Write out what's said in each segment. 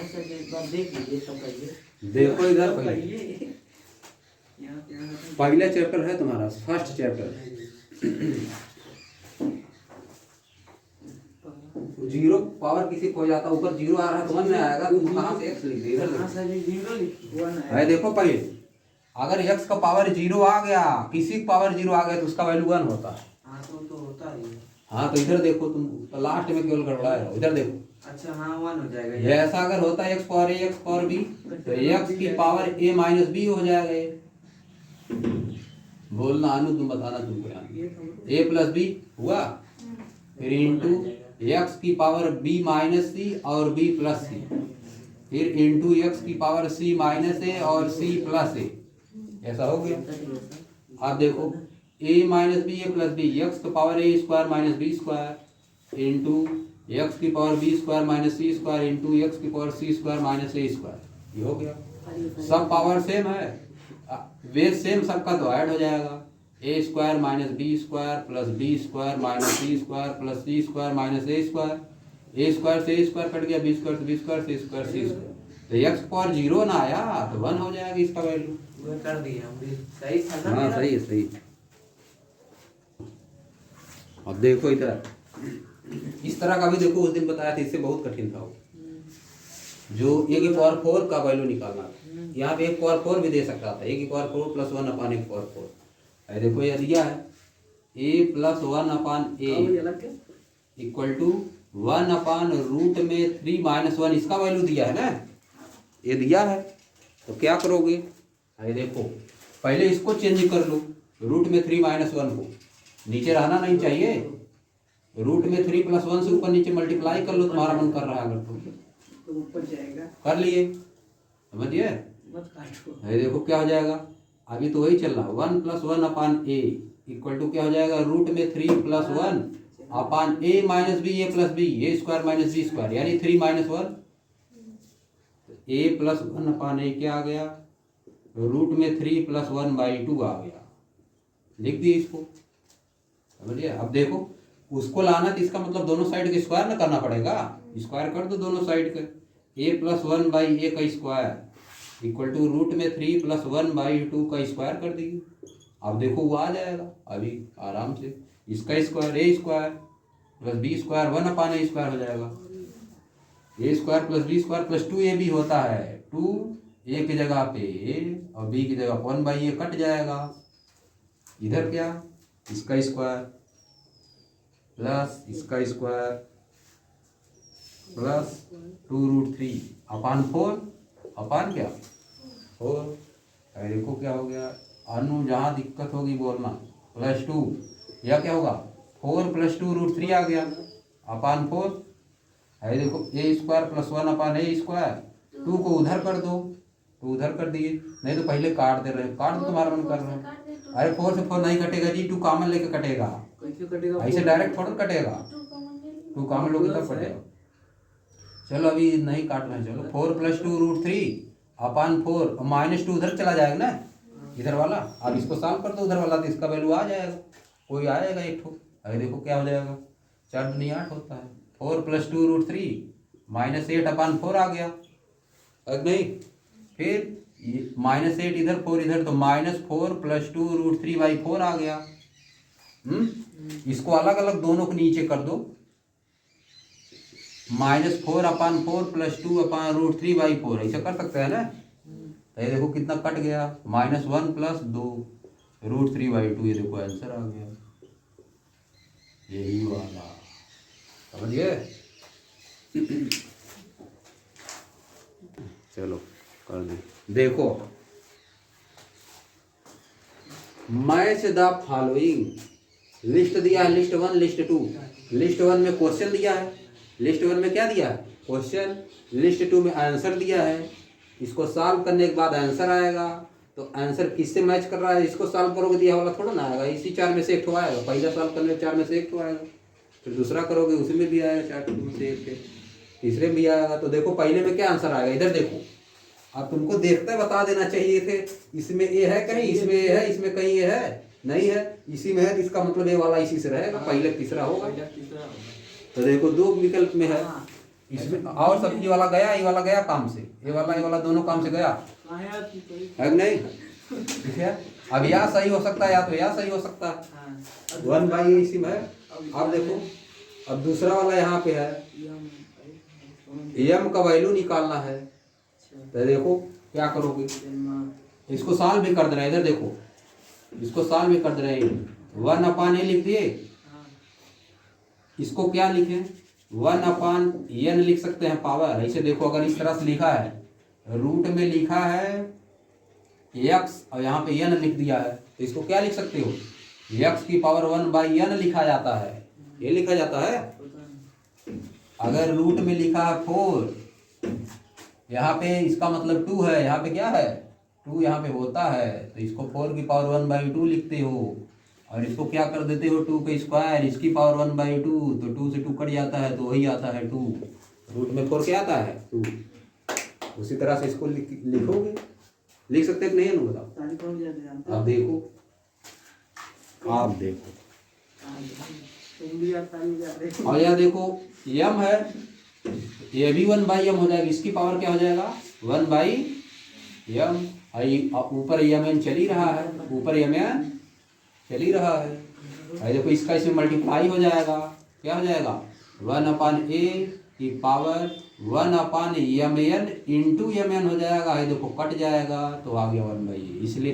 Sir एक बार देख लीजिए तब कहिए। देखो इधर तब पहले कहिए। यहाँ पहला चैप्टर है तुम्हारा, फर्स्ट चैप्टर। जीरो पावर किसी को जाता ऊपर जीरो आ रहा है तो 1 में आएगा, तुम कहाँ से x लिख दिए इधर हाँ देखो। सर ये 0 लिखा है देखो पहले, अगर x का पावर 0 आ गया, किसी का पावर 0 आ गया तो उसका वैल्यू 1 होता है। हाँ तो होता ही है। हाँ तो इधर देखो तुम, तो लास्ट में केवल गड़बड़ा है, इधर देखो। अच्छा हाँ 1 हो जाएगा ये ऐसा अगर होता है x power a x power b तो x की पावर a माइनस b हो जाएगा ये। बोलना अनु, तुम बताना तुमको याद। a प्लस b हुआ, फिर इंटू x की पावर b माइनस c और b प्लस c, फिर इंटू x की पावर c माइनस a और c प्लस a। ऐसा हो गया। अब देखो a minus b a plus b, x की power a square minus b square into x की power b square minus c square into x की power c square minus a square. ये हो गया। सब पावर सेम है, वेज same, सबका तो ऐड हो जाएगा। A square minus b square plus b square minus c square plus c square minus a square. A square से ए स्क्वायर कट गया, बी स्क्वायर से b square, c square c square. तो x power 0 ना आया तो 1 हो जाएगा इसका वैल्यू। वो कर दिए हम भी, सही था ना हाँ मेरा? सही है, सही। अब देखो इधर, इस तरह का भी देखो, उस दिन बताया था, इससे बहुत कठिन था वो, जो a की पावर 4 का वैल्यू निकालना था। यहाँ पे a की पावर 4 भी दे सकता था, a की पावर 4 प्लस 1 अपान a की पावर 4। अरे देखो ये दिया है a plus 1 upon a equal to 1 upon root में 3 माइनस 1, इसका वैल्यू दिया है ना, ये दिया है। तो क्या करोगे, अरे देखो पहले इसको चेंज कर लो, रूट में 3 माइनस 1 को नीचे रहना नहीं चाहिए, रूट में 3 प्लस 1 से ऊपर नीचे मल्टीप्लाई कर लो, तुम्हारा मन कर रहा है अगर तो ऊपर जाएगा। कर लिए, समझिए। मत काटो। अरे देखो क्या हो जाएगा, अभी तो वही चल रहा है, 1 plus 1 upon a equal to क्या हो जाएगा, रूट में 3 plus 1 upon a minus b a plus b, a square minus b square, यानी 3 माइनस 1। ए प्लस 1 अपान ए क्या आ गया, रूट में 3 प्लस 1 बाई 2 आ गया। लिख दिए इसको, समझिए। अब देखो उसको लाना तो इसका मतलब दोनों साइड के स्क्वायर ना करना पड़ेगा, स्क्वायर कर दो दोनों साइड के। ए प्लस 1 बाई ए का स्क्वायर इक्वल टू रूट में 3 प्लस 1 बाई 2 का स्क्वायर कर दीजिए। अब देखो वो आ जाएगा अभी आराम से, इसका square a square plus b square 1 upon a square हो जाएगा। A square plus b square plus 2 a भी होता है, 2 ए की जगह पे ए और बी की जगह 1 बाई ए कट जाएगा। इधर क्या, इसका स्क्वायर प्लस इसका स्क्वायर प्लस 2 रूट 3 अपान 4 अपान क्या 4। अरे देखो क्या हो गया, अनु जहाँ दिक्कत होगी बोलना, प्लस 2 या क्या होगा 4 प्लस 2 रूट 3 आ गया अपान 4। अरे देखो ए square plus 1 upon a square, 2 को उधर कर दो तो उधर कर दिए, नहीं तो पहले काट दे रहे, काट दो तुम्हारा मन कर रहा है। अरे 4 से 4 नहीं कटेगा जी, 2 कॉमन लेके कटेगा, कैसे कटेगा? ऐसे डायरेक्ट थोड़ा कटेगा, 2 कॉमन लोगे तब कटेगा। चलो अभी नहीं काटना है, चलो 4 प्लस 2 रूट 3 अपान 4 माइनस 2 उधर चला जाएगा ना इधर वाला। अब इसको सॉल्व कर दो उधर वाला तो इसका वैल्यू आ जाएगा, कोई आएगा एक ठो। अरे देखो क्या हो जाएगा, 4 दूनी 8 होता है, 4 प्लस 2 रूट 3 माइनस 8 अपान 4 आ गया, अगर नहीं फिर माइनस 8 इधर 4 इधर, तो माइनस 4 प्लस 2 रूट 3 बाई 4 आ गया। इसको अलग अलग दोनों को नीचे कर दो, minus 4 upon 4 plus 2 upon root 3 by 4, ऐसा कर सकते हैं ना। तो ये देखो कितना कट गया, माइनस 1 प्लस 2 रूट 3 बाई 2, ये देखो आंसर आ गया, यही वाला, समझिए। चलो कर दे, देखो मैच द फॉलोइंग, लिस्ट दिया है, लिस्ट 1 लिस्ट 2, लिस्ट 1 में क्वेश्चन दिया है, लिस्ट 1 में क्या दिया है क्वेश्चन, लिस्ट 2 में आंसर दिया है। इसको सॉल्व करने के बाद आंसर आएगा, तो आंसर किससे मैच कर रहा है, इसको सॉल्व करोगे दिया वाला थोड़ा ना आएगा, इसी 4 में से एक ठो आएगा, पहला सॉल्व करने में 4 में से एक ठो आएगा, फिर दूसरा करोगे उसमें भी आएगा 4 में से एक, तीसरे में भी आएगा। तो देखो पहले में क्या आंसर आएगा, इधर देखो, अब तुमको देखते बता देना चाहिए थे, इसमें ए है कहीं, इसमें ए है, इसमें कहीं ए है नहीं है, इसी में है तो इसका मतलब ए वाला इसी से रहेगा, पहले तीसरा होगा। तो देखो 2 विकल्प में है, इसमें और सब ये वाला गया काम से, ये वाला दोनों काम से गया है कि नहीं? ठीक है, अब या सही हो सकता है या तो या सही हो सकता है। 1/a इसी में है। अब देखो, अब दूसरा वाला यहाँ पे है, m का वैल्यू निकालना है। तो देखो क्या करोगे, इसको सॉल्व भी कर दे रहे हैं। इधर देखो, इसको सॉल्व भी कर दे रहे हैं। 1/a लिख दिए, इसको क्या लिखें, 1/n लिख सकते हैं पावर। ऐसे देखो, अगर इस तरह से लिखा है, रूट में लिखा है x और यहाँ पे n लिख दिया है, तो इसको क्या लिख सकते हो, x की पावर 1/n लिखा जाता है। ये लिखा जाता है। अगर रूट में लिखा है 4, यहाँ पे इसका मतलब 2 है, यहाँ पे क्या है 2 यहाँ पे होता है, तो इसको 4 की पावर 1/2 लिखते हो। और इसको क्या कर देते हो 2 का स्क्वायर, इसकी पावर 1/2, तो 2 से 2 कट जाता है, तो वही आता है 2। रूट में 4 क्या आता है 2। उसी तरह से इसको लिखोगे, लिख सकते हैं कि नहीं है, बताओ। अब देखो, और यह देखो m है, ये भी 1/m हो जाएगा, इसकी पावर क्या हो जाएगा 1/m। ऊपर mn चल ही रहा है, ऊपर mn चल ही रहा है। और देखो इसका इसमें मल्टीप्लाई हो जाएगा, क्या हो जाएगा 1/a की पावर 1/mn इंटू mn हो जाएगा। ये देखो कट जाएगा, तो आ गया 1/a। इसलिए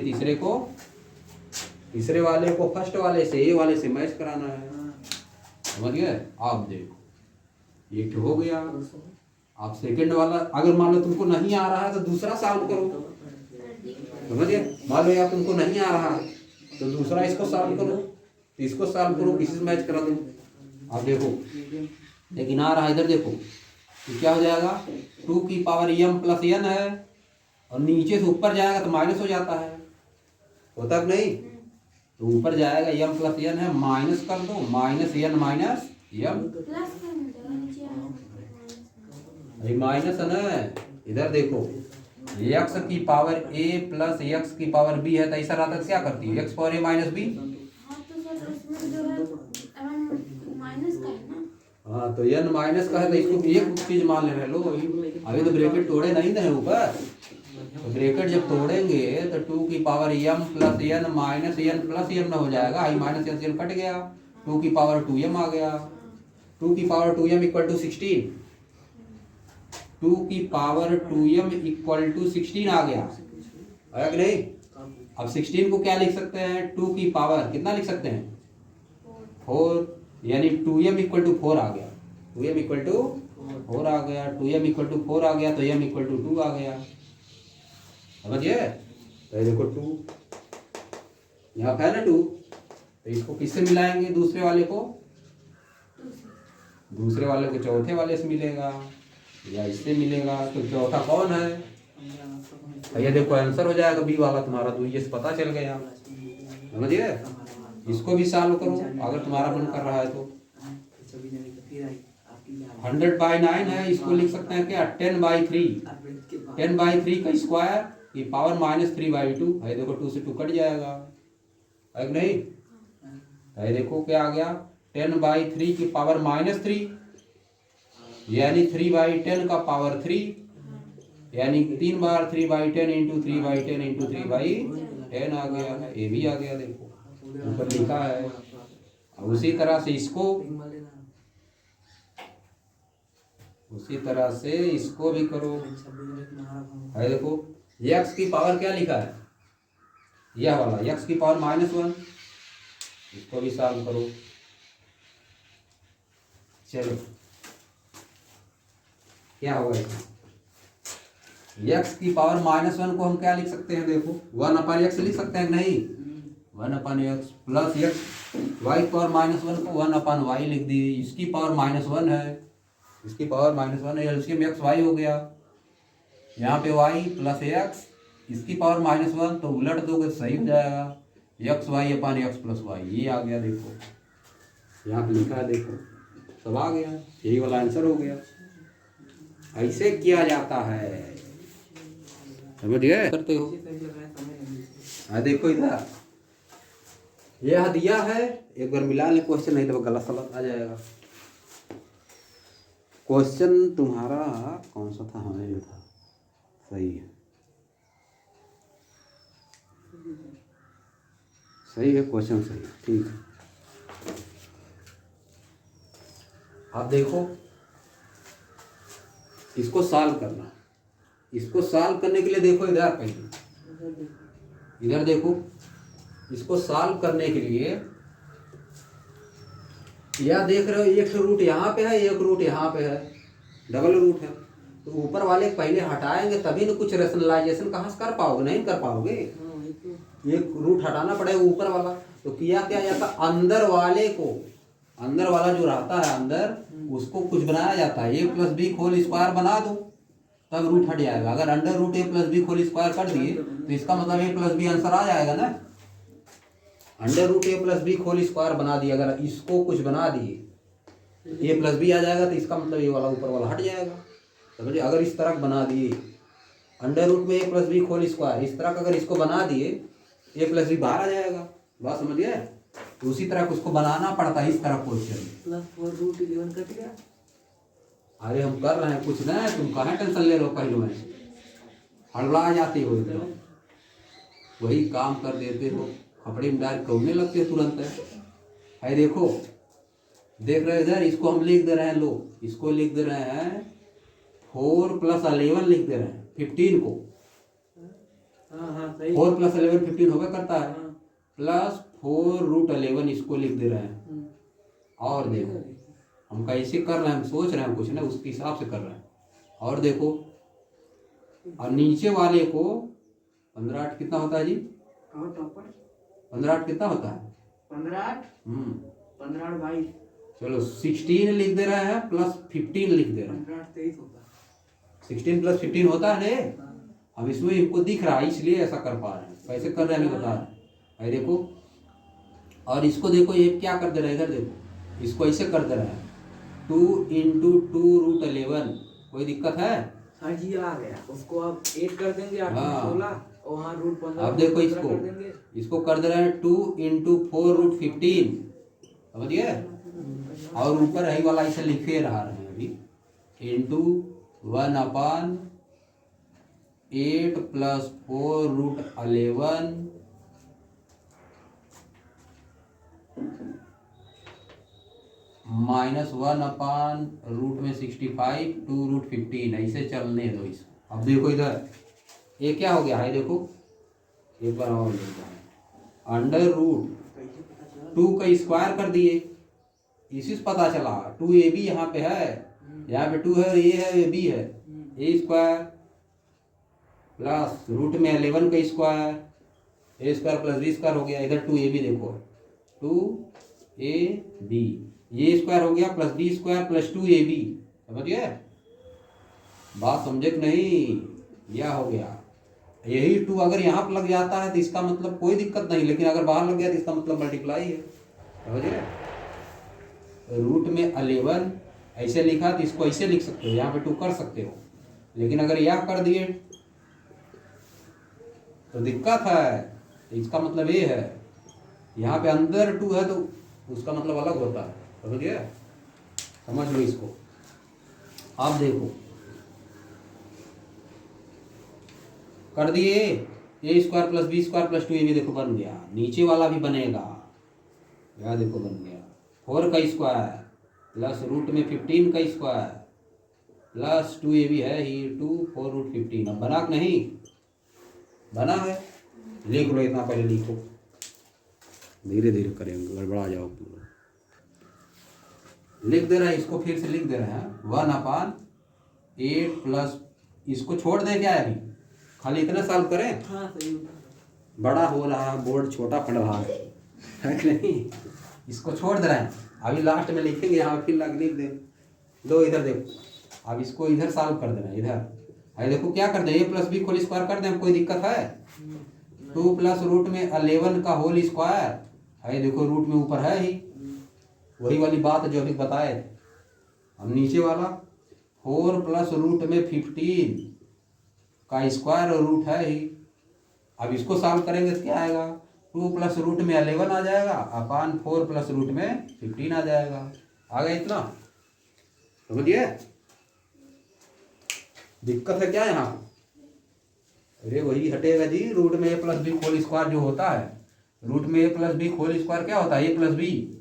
तीसरे वाले को फर्स्ट वाले से, ए वाले से मैच कराना है, समझ गए। आप देखो ये हो गया। आप सेकंड वाला अगर मान लो तुमको नहीं आ रहा है तो दूसरा सॉल्व करो, समझ गए। मान लो यार तुमको नहीं आ रहा है तो दूसरा इसको सॉल्व करो, तो इसको सॉल्व करो, किसी से मैच करा दो। आप देखो, लेकिन आ रहा है, इधर देखो तो क्या हो जाएगा 2 की पावर m प्लस n है, और नीचे से ऊपर जाएगा तो माइनस हो जाता है, होता कि नहीं। तो ऊपर जाएगा m प्लस n है, माइनस कर दो, minus n minus m, minus है ना। इधर देखो x की पावर a प्लस x की पावर b है, तो ऐसा रहता है क्या करती है x power a minus b। हाँ, तो n माइनस का है, तो इसको एक चीज मान ले रहे लो। अभी तो ब्रैकेट तोड़े नहीं ना ऊपर, तो ब्रैकेट जब तोड़ेंगे तो 2 की power m plus n minus n plus m ना हो जाएगा। आई माइनस n से n कट गया, 2 की पावर 2m आ गया। 2 की पावर 2m इक्वल टू 16, 2 की पावर 2m इक्वल टू 16 आ गया, आया कि नहीं। अब 16 को क्या लिख सकते हैं, 2 की पावर कितना लिख सकते हैं 4, यानी 2m इक्वल टू 4 आ गया, 2m इक्वल टू 4 आ गया, 2m इक्वल टू 4 आ गया, तो m इक्वल टू 2 आ गया, समझिए। तो ये देखो 2 यहाँ है ना 2, तो इसको किससे मिलाएंगे, दूसरे वाले को चौथे वाले से मिलेगा या इससे मिलेगा। तो चौथा कौन है, ये देखो आंसर हो जाएगा बी वाला तुम्हारा, तो ये पता चल गया, समझिए। इसको भी सॉल्व करो अगर तुम्हारा मन कर रहा है तो। 100/9 है, इसको लिख सकते हैं क्या 10/3, 10/3 का स्क्वायर की पावर -3/2 है। देखो 2 से 2 कट जाएगा, है कि नहीं। है देखो क्या आ गया 10/3 की पावर -3, यानी 3/10 का पावर 3, यानी 3 बार 3/10 इंटू 3/10 इंटू 3/10 आ गया, ये भी आ गया, देखो ऊपर लिखा है। उसी तरह से इसको भी करो। है देखो x की पावर क्या लिखा है, यह वाला x की पावर -1, इसको भी सॉल्व करो। चलो क्या होगा इसमें, x की पावर -1 को हम क्या लिख सकते हैं, देखो 1/x लिख सकते हैं कि नहीं, 1/x plus x, y power -1 को 1/y लिख दी, इसकी पावर -1 है, इसकी पावर -1 है, एलसीएम x y हो गया। यहाँ पे y प्लस x, इसकी पावर -1, तो उलट दोगे तो सही हो जाएगा, x y/x प्लस y, ये आ गया। देखो यहाँ पे लिखा है, देखो सब आ गया, यही वाला आंसर हो गया। ऐसे किया जाता है, समझ गए, करते हो। देखो इधर यह दिया है, एक बार मिला ले क्वेश्चन, नहीं तो गलत सलत आ जाएगा। क्वेश्चन तुम्हारा कौन सा था? हमें जो था सही है, सही है क्वेश्चन, सही है, ठीक है। आप देखो, इसको सॉल्व करना। इसको सॉल्व करने के लिए देखो इधर, पहले इधर देखो। इसको सॉल्व करने के लिए या देख रहे हो, एक रूट यहाँ पे है, एक रूट यहाँ पे है, डबल रूट है। तो ऊपर वाले पहले हटाएंगे तभी ना कुछ रेशनलाइजेशन कहाँ से कर पाओगे, नहीं कर पाओगे। एक रूट हटाना पड़ेगा ऊपर वाला। तो किया क्या जाता, अंदर वाले को, अंदर वाला जो रहता है अंदर, उसको कुछ बनाया जाता है, ए प्लस बी होल स्क्वायर बना दो, तब रूट हट जाएगा। अगर अंडर रूट ए प्लस बी होल स्क्वायर कर दिए तो इसका मतलब ए प्लस बी आंसर आ जाएगा ना। अंडर रूट ए प्लस बी होल स्क्वायर बना दिए, अगर इसको कुछ बना दिए ए प्लस बी आ जाएगा, तो इसका मतलब ये वाला ऊपर वाला हट जाएगा। समझिए, अगर इस तरह बना दिए अंडर रूट में ए प्लस बी होल स्क्वायर, इस तरह अगर इसको बना दिए ए प्लस बी बाहर आ जाएगा। बात समझिए, तो उसी तरह उसको बनाना पड़ता है इस तरह क्वेश्चन। प्लस 4 रूट 11 कट गया। अरे हम कर रहे हैं कुछ ना, तुम कहाँ टेंशन ले लो, पहले में हड़बड़ा जाते हो, एकदम वही काम कर देते हो, कपड़े में डाल कौने लगते हो तुरंत है। देखो, देख रहे हो इधर, इसको हम लिख दे रहे हैं, लो इसको लिख दे रहे हैं 4 + 11 लिख दे रहे हैं 15 को। 4 + 11 15 होगा करता है, प्लस 4 रूट 11 इसको लिख दे रहे हैं। और देखो हम कैसे कर रहे हैं, हम सोच रहे हैं कुछ ना, उसके हिसाब से कर रहे हैं। और देखो, और नीचे वाले को 15 8 कितना होता है जी? 15 8 कितना होता है? 15 8 15 8 22। चलो 16 लिख दे रहे हैं, प्लस 15 लिख दे रहे हैं। 15 8 23 होता है। 16 + 15 होता है ना। अब इसमें इनको दिख रहा है, इसलिए ऐसा कर पा रहे हैं, कैसे कर रहे हैं नहीं बता रहे हैं। देखो, और इसको देखो, ये क्या कर दे रहे हैं, इधर देखो, इसको ऐसे कर दे रहे हैं 2 × 2 रूट 11। कोई दिक्कत है? हाँ जी, आ गया। उसको आप 8 कर देंगे, 8 हाँ। 16 और वहाँ रूट 15। अब देखो, इसको कर दे रहे हैं 2 × 4 रूट 15। समझिए, और ऊपर यही वाला ऐसे लिखे रहा है अभी, इंटू 1/8 + 4 रूट 11 -1/√ में 65 2 रूट 15। ऐसे चलने दो इसको। अब देखो इधर, ये क्या हो गया है, देखो एक बार और देखते हैं, अंडर रूट 2 का स्क्वायर कर दिए, इसी से पता चला 2ab यहाँ पे है, यहाँ पे 2 है और ये है, ये b है, a स्क्वायर प्लस रूट में 11 का square, a square plus b square हो गया। इधर 2ab देखो, 2ab ये स्क्वायर हो गया, plus b square plus 2ab। समझिए, बात समझे कि नहीं? यह हो गया। यही 2 अगर यहाँ पर लग जाता है तो इसका मतलब कोई दिक्कत नहीं, लेकिन अगर बाहर लग गया तो इसका मतलब मल्टीप्लाई है। समझिए, रूट में 11 ऐसे लिखा तो इसको ऐसे लिख सकते हो, यहाँ पे 2 कर सकते हो, लेकिन अगर यह कर दिए तो दिक्कत है। इसका मतलब ये है, यहाँ पे अंदर 2 है तो उसका मतलब अलग होता है। समझिए, समझ लो इसको। आप देखो, कर दिए a square plus b square plus 2ab, देखो बन गया। नीचे वाला भी बनेगा, यह देखो बन गया 4 का स्क्वायर प्लस रूट में 15 का स्क्वायर प्लस 2ab है ही 2 4 रूट 15। अब बना कि नहीं बना है? लिख लो, इतना पहले लिखो, धीरे धीरे करेंगे, गड़बड़ा जाओ पूरा। लिख दे रहे हैं, इसको फिर से लिख दे रहे हैं 1/8 प्लस, इसको छोड़ दें क्या अभी, खाली इतना सॉल्व करें। हाँ सही। बड़ा हो रहा है बोर्ड, छोटा पड़ रहा है कि नहीं? इसको छोड़ दे रहे हैं, अभी लास्ट में लिखेंगे, यहाँ फिर लिख दें। दो इधर देखो, अब इसको इधर सॉल्व कर देना। इधर अरे देखो क्या कर दें, a + b होल स्क्वायर कर दें, कोई दिक्कत है? 2 प्लस रूट में 11 का होल स्क्वायर है, देखो रूट में ऊपर है ही, वही वाली बात जो अभी बताए थे। अब नीचे वाला 4 प्लस रूट में 15 का स्क्वायर और रूट है ही। अब इसको सॉल्व करेंगे तो क्या आएगा, 2 प्लस रूट में 11 आ जाएगा /4 प्लस रूट में 15 आ जाएगा। आ गया इतना? समझिए, दिक्कत है क्या यहाँ? अरे वही हटेगा जी, रूट में ए प्लस बी होल स्क्वायर जो होता है, रूट में ए प्लस बी होल स्क्वायर क्या होता है? ए प्लस बी।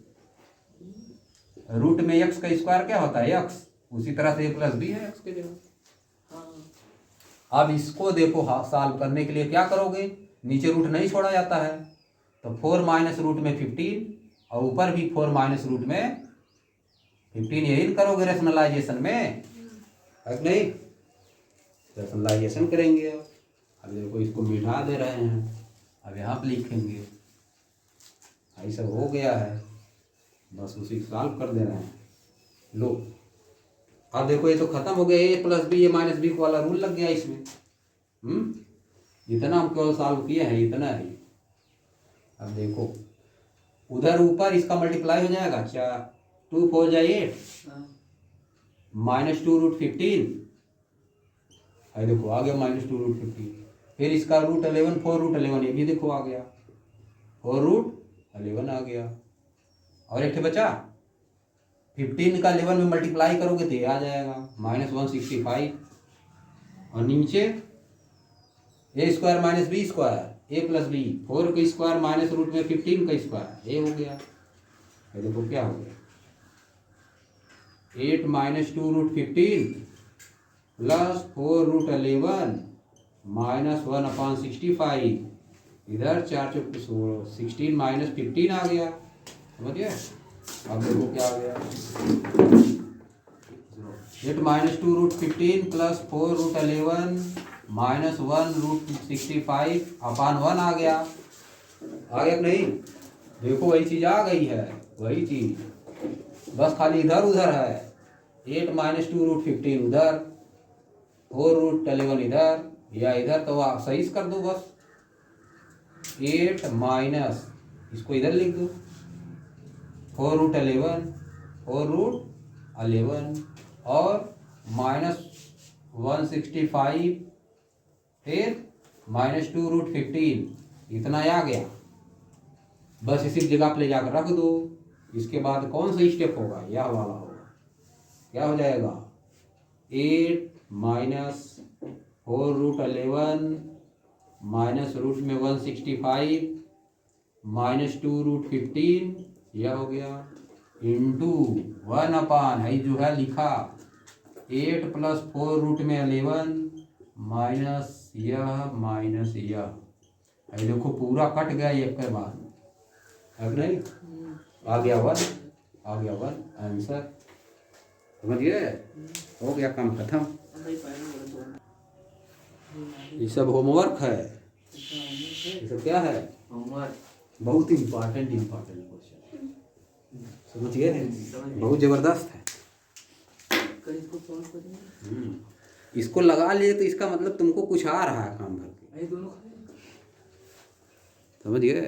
रूट में एक्स का स्क्वायर क्या होता है? एक्स। उसी तरह से ए प्लस बी है एक्स के जगह। अब इसको देखो, हाँ, सॉल्व करने के लिए क्या करोगे? नीचे रूट नहीं छोड़ा जाता है, तो 4 माइनस रूट में 15 और ऊपर भी 4 माइनस रूट में 15, यही करोगे रेशनलाइजेशन में, है कि नहीं? रेशनलाइजेशन करेंगे। अब देखो इसको मिटा दे रहे हैं, अब यहाँ पे लिखेंगे, यही सब हो गया है, बस उसी को सॉल्व कर दे रहे हैं। लो अब देखो ये तो खत्म हो गया, ए प्लस बी ए माइनस बी वाला रूल लग गया इसमें। इतना हम केवल सॉल्व किए हैं, इतना ही। अब देखो उधर ऊपर इसका मल्टीप्लाई हो जाएगा, क्या 2 4 जाए 8 माइनस 2 रूट 15, है देखो आ गया माइनस 2 रूट 15। फिर इसका रूट 11 4 रूट 11, ये भी देखो आ गया, 4 रूट 11 आ गया। और एक बचा 15 का 11 में मल्टीप्लाई करोगे तो ये आ जाएगा माइनस 165। और नीचे ए स्क्वायर माइनस बी स्क्वायर ए प्लस बी 4 का स्क्वायर माइनस रूट में 15 का स्क्वायर, ये हो गया। ये देखो क्या हो गया, 8 minus 2 root 15 plus 4 root 11 minus 1/65। इधर 4 चौक 16 माइनस 15 आ गया, समझिए। अब देखो क्या आ गया, 8 minus 2 root 15 plus 4 root 11 minus 1 root 65/1 आ गया। आ गया कि नहीं? देखो वही चीज़ आ गई है, वही चीज़, बस खाली इधर उधर है। 8 माइनस 2 रूट 15 उधर, 4 रूट 11 इधर, या इधर तो आप सही कर दो बस। 8 माइनस, इसको इधर लिख दो, 4 रूट 11 4 रूट 11 और माइनस 165, फिर माइनस 2 रूट 15, इतना आ गया। बस इसी जगह पे ले जाकर रख दो। इसके बाद कौन सा स्टेप होगा? यह वाला होगा। क्या हो जाएगा? 8 माइनस 4 रूट 11 माइनस रूट में 165 माइनस 2 रूट 15, यह हो गया, इंटू 1 है जो है लिखा 8 प्लस 4 रूट में 11 माइनस यह। अरे देखो पूरा कट गया एक के बाद, अब नहीं आ गया 1, आ गया 1 आंसर, समझिए। हो गया, काम खत्म। ये सब होमवर्क है, ये सब क्या है? होमवर्क। बहुत इम्पोर्टेंट क्वेश्चन, समझिए, बहुत जबरदस्त है। इसको सॉल्व करेंगे। इसको लगा लिए तो इसका मतलब तुमको कुछ आ रहा है काम भर के, दोनों समझिए।